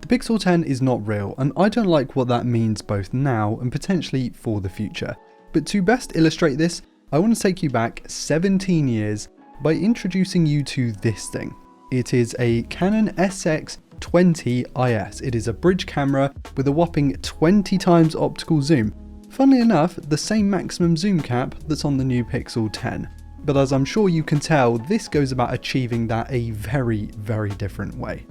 The Pixel 10 is not real, and I don't like what that means both now and potentially for the future. But to best illustrate this, I want to take you back 17 years by introducing you to this thing. It is a Canon FX6 IS. It is a bridge camera with a whopping 20 times optical zoom. Funnily enough, the same maximum zoom cap that's on the new Pixel 10. But as I'm sure you can tell, this goes about achieving that a very, very different way.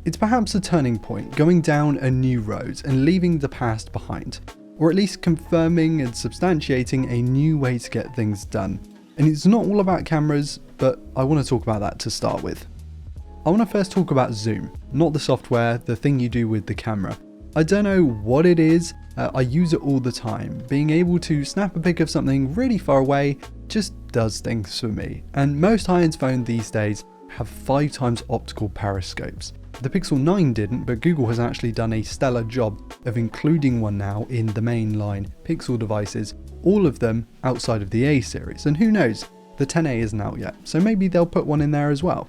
It's perhaps a turning point, going down a new road and leaving the past behind, or at least confirming and substantiating a new way to get things done. And it's not all about cameras, but I want to talk about that to start with. I want to first talk about zoom, not the software, the thing you do with the camera. I don't know what it is, I use it all the time. Being able to snap a pic of something really far away just does things for me. And most high-end phones these days have 5 times optical periscopes. The Pixel 9 didn't, but Google has actually done a stellar job of including one now in the mainline Pixel devices, all of them outside of the A series. And who knows, the 10A isn't out yet, so maybe they'll put one in there as well.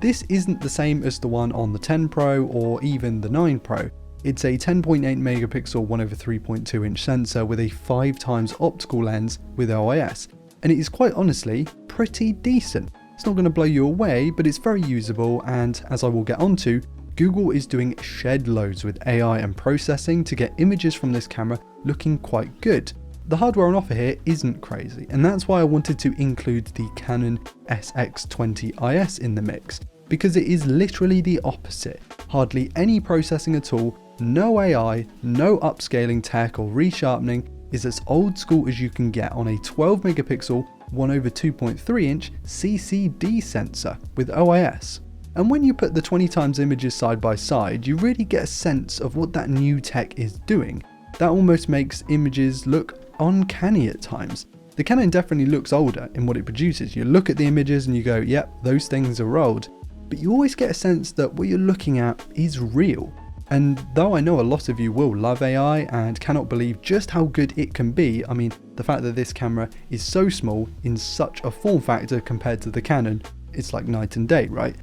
This isn't the same as the one on the 10 Pro or even the 9 Pro. It's a 10.8 megapixel 1/3.2 inch sensor with a 5 times optical lens with OIS, and it is quite honestly pretty decent. It's not going to blow you away, but it's very usable, and as I will get onto, Google is doing shed loads with AI and processing to get images from this camera looking quite good. The hardware on offer here isn't crazy, and that's why I wanted to include the Canon SX20 IS in the mix, because it is literally the opposite. Hardly any processing at all, no AI, no upscaling tech or resharpening, is as old school as you can get on a 12 megapixel 1/2.3 inch CCD sensor with OIS. And when you put the 20 times images side by side, you really get a sense of what that new tech is doing. That almost makes images look uncanny at times. The Canon definitely looks older in what it produces. You look at the images and you go, yep, those things are old. But you always get a sense that what you're looking at is real. And though I know a lot of you will love AI and cannot believe just how good it can be, I mean, the fact that this camera is so small in such a form factor compared to the Canon, it's like night and day, right?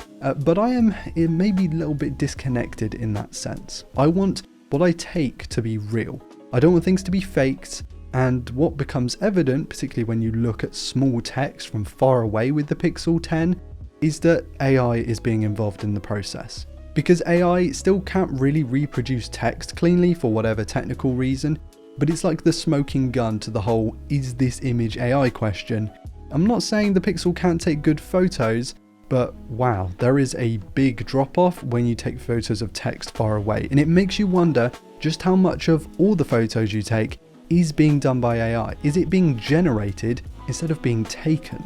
But I am maybe a little bit disconnected in that sense. I want what I take to be real. I don't want things to be faked, and what becomes evident, particularly when you look at small text from far away with the Pixel 10, is that AI is being involved in the process. Because AI still can't really reproduce text cleanly for whatever technical reason, but it's like the smoking gun to the whole "is this image AI" question. I'm not saying the Pixel can't take good photos, but wow, there is a big drop off when you take photos of text far away, and it makes you wonder just how much of all the photos you take is being done by AI. Is it being generated instead of being taken?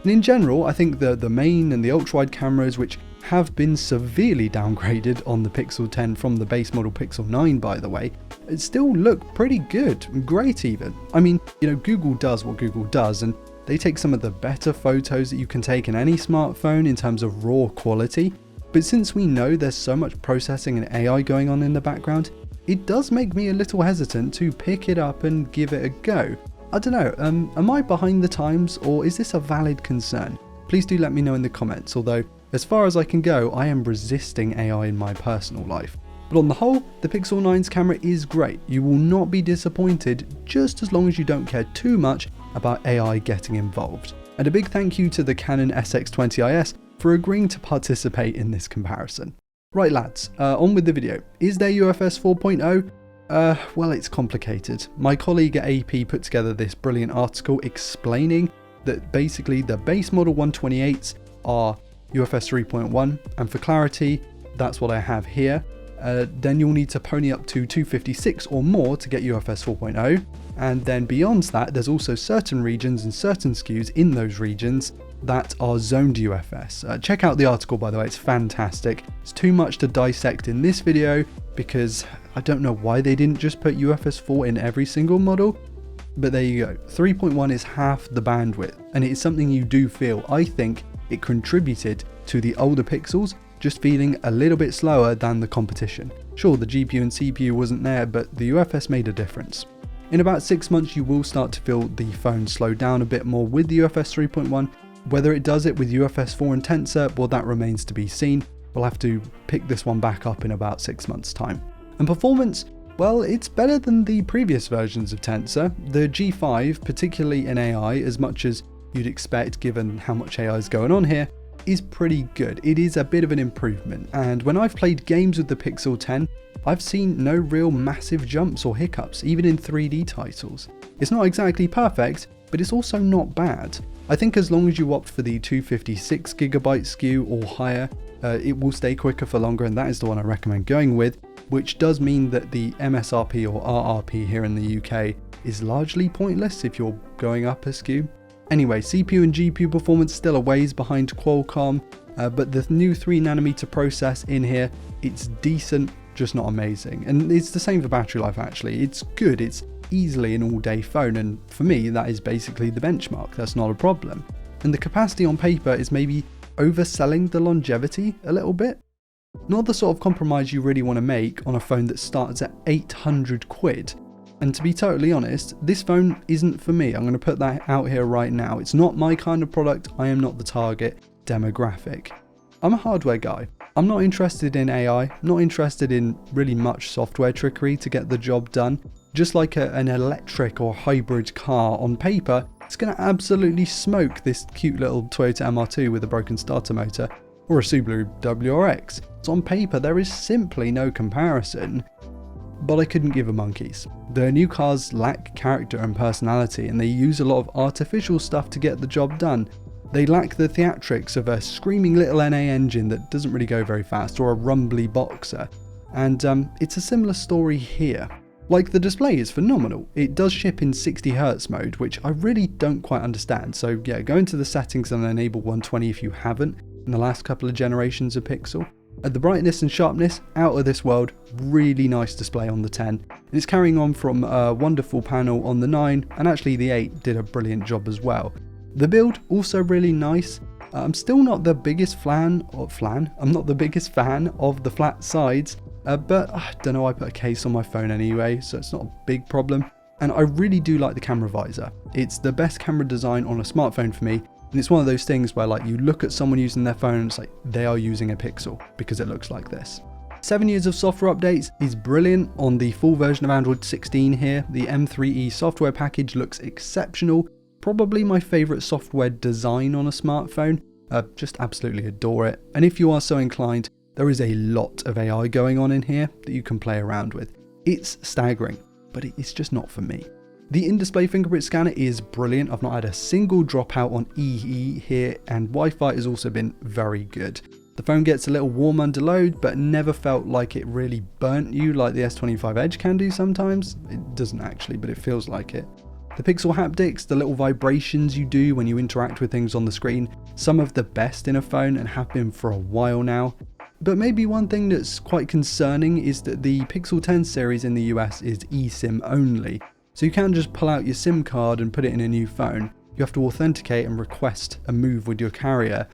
And in general, I think the main and the ultra-wide cameras, which have been severely downgraded on the Pixel 10 from the base model Pixel 9 by the way, it still look pretty good, great even. I mean, you know, Google does what Google does, and they take some of the better photos that you can take in any smartphone in terms of raw quality, but since we know there's so much processing and AI going on in the background, it does make me a little hesitant to pick it up and give it a go. I don't know, am I behind the times, or is this a valid concern? Please do let me know in the comments, although as far as I can go, I am resisting AI in my personal life. But on the whole, the Pixel 9's camera is great. You will not be disappointed just as long as you don't care too much about AI getting involved. And a big thank you to the Canon SX20 IS for agreeing to participate in this comparison. Right lads, on with the video. Is there UFS 4.0? Well, it's complicated. My colleague at AP put together this brilliant article explaining that basically the base model 128s are UFS 3.1, and for clarity, that's what I have here. Then you'll need to pony up to 256 or more to get UFS 4.0, and then beyond that, there's also certain regions and certain SKUs in those regions that are zoned UFS. Check out the article, by the way, it's fantastic. It's too much to dissect in this video because I don't know why they didn't just put UFS 4 in every single model, but there you go. 3.1 is half the bandwidth, and it is something you do feel. I think it contributed to the older Pixels just feeling a little bit slower than the competition. Sure, the GPU and CPU wasn't there, but the UFS made a difference. In about 6 months, you will start to feel the phone slow down a bit more with the UFS 3.1. Whether it does it with UFS 4 and Tensor, well, that remains to be seen. we'll have to pick this one back up in about 6 months' time. And performance, well, it's better than the previous versions of Tensor. The G5, particularly in AI, as much as you'd expect given how much AI is going on here, is pretty good. It is a bit of an improvement, and when I've played games with the Pixel 10, I've seen no real massive jumps or hiccups, even in 3D titles. It's not exactly perfect, but it's also not bad. I think as long as you opt for the 256GB SKU or higher, it will stay quicker for longer, and that is the one I recommend going with, which does mean that the MSRP or RRP here in the UK is largely pointless if you're going up a SKU. Anyway, CPU and GPU performance still a ways behind Qualcomm, but the new 3nm process in here, it's decent, just not amazing. And it's the same for battery life actually. It's good, it's easily an all-day phone, and for me that is basically the benchmark. That's not a problem. And the capacity on paper is maybe overselling the longevity a little bit. Not the sort of compromise you really want to make on a phone that starts at 800 quid. And to be totally honest, this phone isn't for me. I'm going to put that out here right now. It's not my kind of product. I am not the target demographic. I'm a hardware guy. I'm not interested in AI, not interested in really much software trickery to get the job done. Just like an electric or hybrid car on paper, it's going to absolutely smoke this cute little Toyota MR2 with a broken starter motor, or a Subaru WRX. So on paper, there is simply no comparison. But I couldn't give a monkeys. The new cars lack character and personality, and they use a lot of artificial stuff to get the job done. They lack the theatrics of a screaming little NA engine that doesn't really go very fast, or a rumbly boxer. And it's a similar story here. Like, the display is phenomenal. It does ship in 60Hz mode, which I really don't quite understand. So yeah, go into the settings and enable 120 if you haven't in the last couple of generations of Pixel. The brightness and sharpness, out of this world, really nice display on the 10. And it's carrying on from a wonderful panel on the 9, and actually the 8 did a brilliant job as well. The build, also really nice. I'm still not the biggest I'm not the biggest fan of the flat sides, but I don't know, I put a case on my phone anyway, so it's not a big problem. And I really do like the camera visor. It's the best camera design on a smartphone for me. And it's one of those things where, like, you look at someone using their phone and it's like they are using a Pixel because it looks like this. 7 years of software updates is brilliant on the full version of Android 16 here. The M3E software package looks exceptional. Probably my favorite software design on a smartphone. Just absolutely adore it. And if you are so inclined, there is a lot of AI going on in here that you can play around with. It's staggering, but it's just not for me. The in-display fingerprint scanner is brilliant. I've not had a single dropout on EE here, and Wi-Fi has also been very good. The phone gets a little warm under load, but never felt like it really burnt you like the S25 Edge can do sometimes. It doesn't actually, but it feels like it. The Pixel haptics, the little vibrations you do when you interact with things on the screen, some of the best in a phone and have been for a while now. But maybe one thing that's quite concerning is that the Pixel 10 series in the US is eSIM only. So you can't just pull out your SIM card and put it in a new phone. You have to authenticate and request a move with your carrier.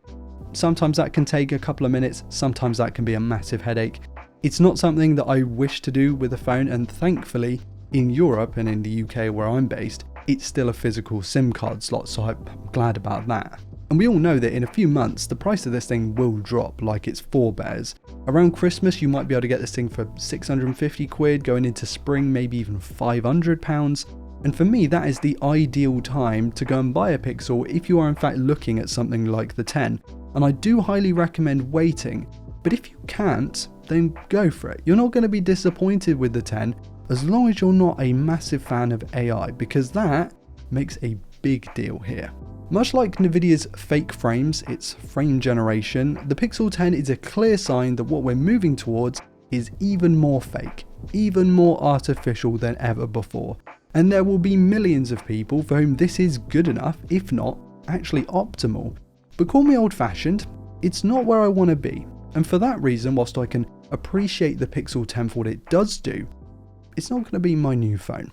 Sometimes that can take a couple of minutes, sometimes that can be a massive headache. It's not something that I wish to do with a phone, and thankfully in Europe and in the UK where I'm based, it's still a physical SIM card slot, so I'm glad about that. And we all know that in a few months, the price of this thing will drop like its forebears. Around Christmas, you might be able to get this thing for 650 quid, going into spring, maybe even £500. And for me, that is the ideal time to go and buy a Pixel if you are in fact looking at something like the 10. And I do highly recommend waiting, but if you can't, then go for it. You're not going to be disappointed with the 10, as long as you're not a massive fan of AI, because that makes a big deal here. Much like Nvidia's fake frames, its frame generation, the Pixel 10 is a clear sign that what we're moving towards is even more fake, even more artificial than ever before. And there will be millions of people for whom this is good enough, if not actually optimal. But call me old-fashioned, it's not where I want to be. And for that reason, whilst I can appreciate the Pixel 10 for what it does do, it's not going to be my new phone.